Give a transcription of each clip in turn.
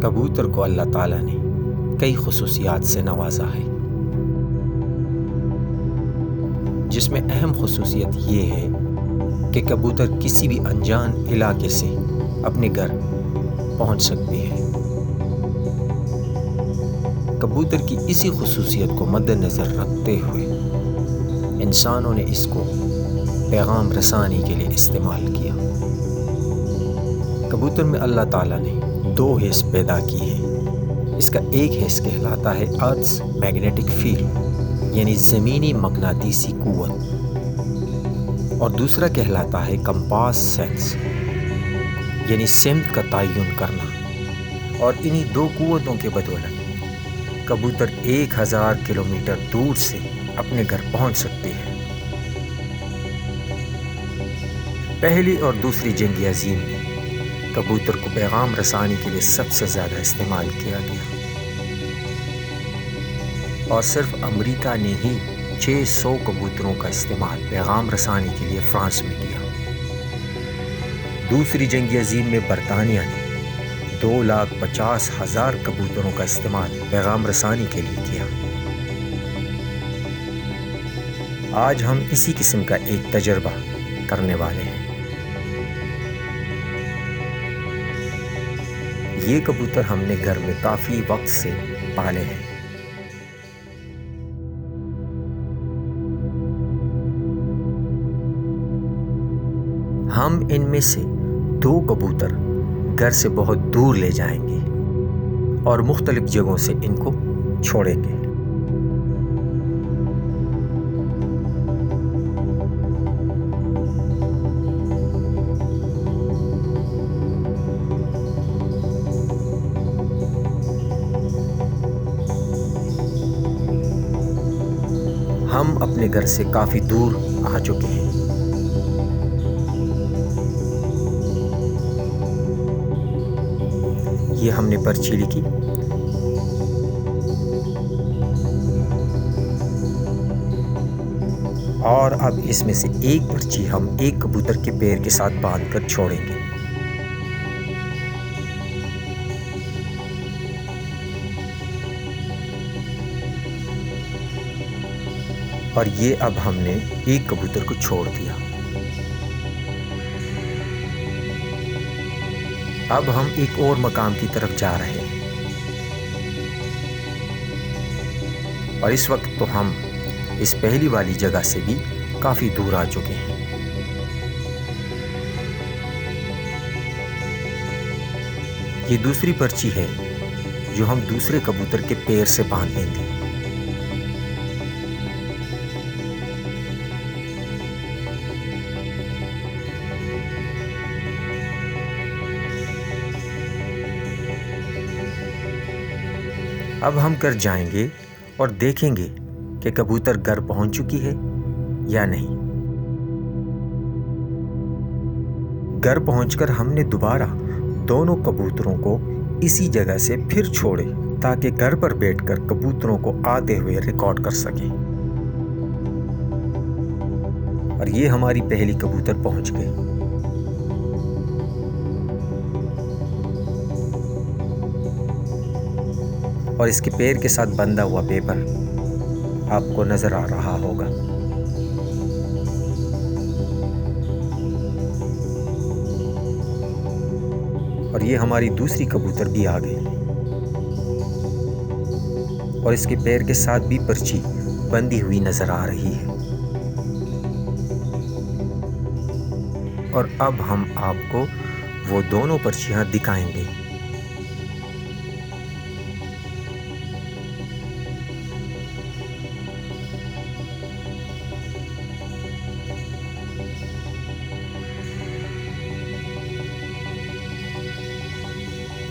کبوتر کو اللہ تعالیٰ نے کئی خصوصیات سے نوازا ہے، جس میں اہم خصوصیت یہ ہے کہ کبوتر کسی بھی انجان علاقے سے اپنے گھر پہنچ سکتے ہیں۔ کبوتر کی اسی خصوصیت کو مد نظر رکھتے ہوئے انسانوں نے اس کو پیغام رسانی کے لیے استعمال کیا۔ کبوتر میں اللہ تعالیٰ نے 2 حص پیدا کی ہیں۔ اس کا ایک حص کہلاتا ہے ارتھس میگنیٹک فیلڈ، یعنی زمینی مقناطیسی قوت، اور دوسرا کہلاتا ہے کمپاس سینس، یعنی سمت کا تعین کرنا۔ اور انہی 2 قوتوں کے بدولت کبوتر 1000 کلومیٹر دور سے اپنے گھر پہنچ سکتے ہیں۔ پہلی اور دوسری جنگ عظیم میں کبوتر کو پیغام رسانی کے لیے سب سے زیادہ استعمال کیا گیا، اور صرف امریکہ نے ہی 600 کبوتروں کا استعمال پیغام رسانی کے لیے فرانس میں کیا۔ دوسری جنگ عظیم میں برطانیہ نے 2,50,000 کبوتروں کا استعمال پیغام رسانی کے لیے کیا۔ آج ہم اسی قسم کا ایک تجربہ کرنے والے ہیں۔ یہ کبوتر ہم نے گھر میں کافی وقت سے پالے ہیں۔ ہم ان میں سے 2 کبوتر گھر سے بہت دور لے جائیں گے اور مختلف جگہوں سے ان کو چھوڑیں گے۔ ہم اپنے گھر سے کافی دور آ چکے ہیں۔ یہ ہم نے پرچی لکھی۔ اور اب اس میں سے ایک پرچی ہم ایک کبوتر کے پیر کے ساتھ باندھ کر چھوڑیں گے۔ اور یہ اب ہم نے ایک کبوتر کو چھوڑ دیا۔ اب ہم ایک اور مقام کی طرف جا رہے ہیں، اور اس وقت تو ہم اس پہلی والی جگہ سے بھی کافی دور آ چکے ہیں۔ یہ دوسری پرچی ہے جو ہم دوسرے کبوتر کے پیر سے باندھ دیں گے۔ اب ہم گھر جائیں گے اور دیکھیں گے کہ کبوتر گھر پہنچ چکی ہے یا نہیں۔ گھر پہنچ کر ہم نے دوبارہ دونوں کبوتروں کو اسی جگہ سے پھر چھوڑے تاکہ گھر پر بیٹھ کر کبوتروں کو آتے ہوئے ریکارڈ کر سکیں۔ اور یہ ہماری پہلی کبوتر پہنچ گئی۔ اور اس کے پیر کے ساتھ بندھا ہوا پیپر آپ کو نظر آ رہا ہوگا۔ اور یہ ہماری دوسری کبوتر بھی آ گئی، اور اس کے پیر کے ساتھ بھی پرچی بندھی ہوئی نظر آ رہی ہے۔ اور اب ہم آپ کو وہ دونوں پرچیاں دکھائیں گے۔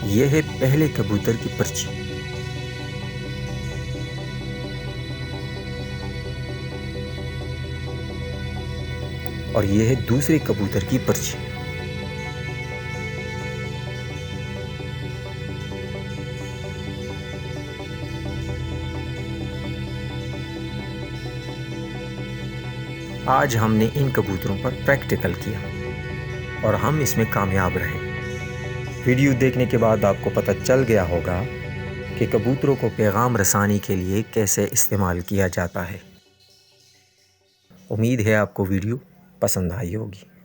یہ ہے پہلے کبوتر کی پرچی، اور یہ ہے دوسرے کبوتر کی پرچی۔ آج ہم نے ان کبوتروں پر پریکٹیکل کیا اور ہم اس میں کامیاب رہے۔ ویڈیو دیکھنے کے بعد آپ کو پتہ چل گیا ہوگا کہ کبوتروں کو پیغام رسانی کے لیے کیسے استعمال کیا جاتا ہے۔ امید ہے آپ کو ویڈیو پسند آئی ہوگی۔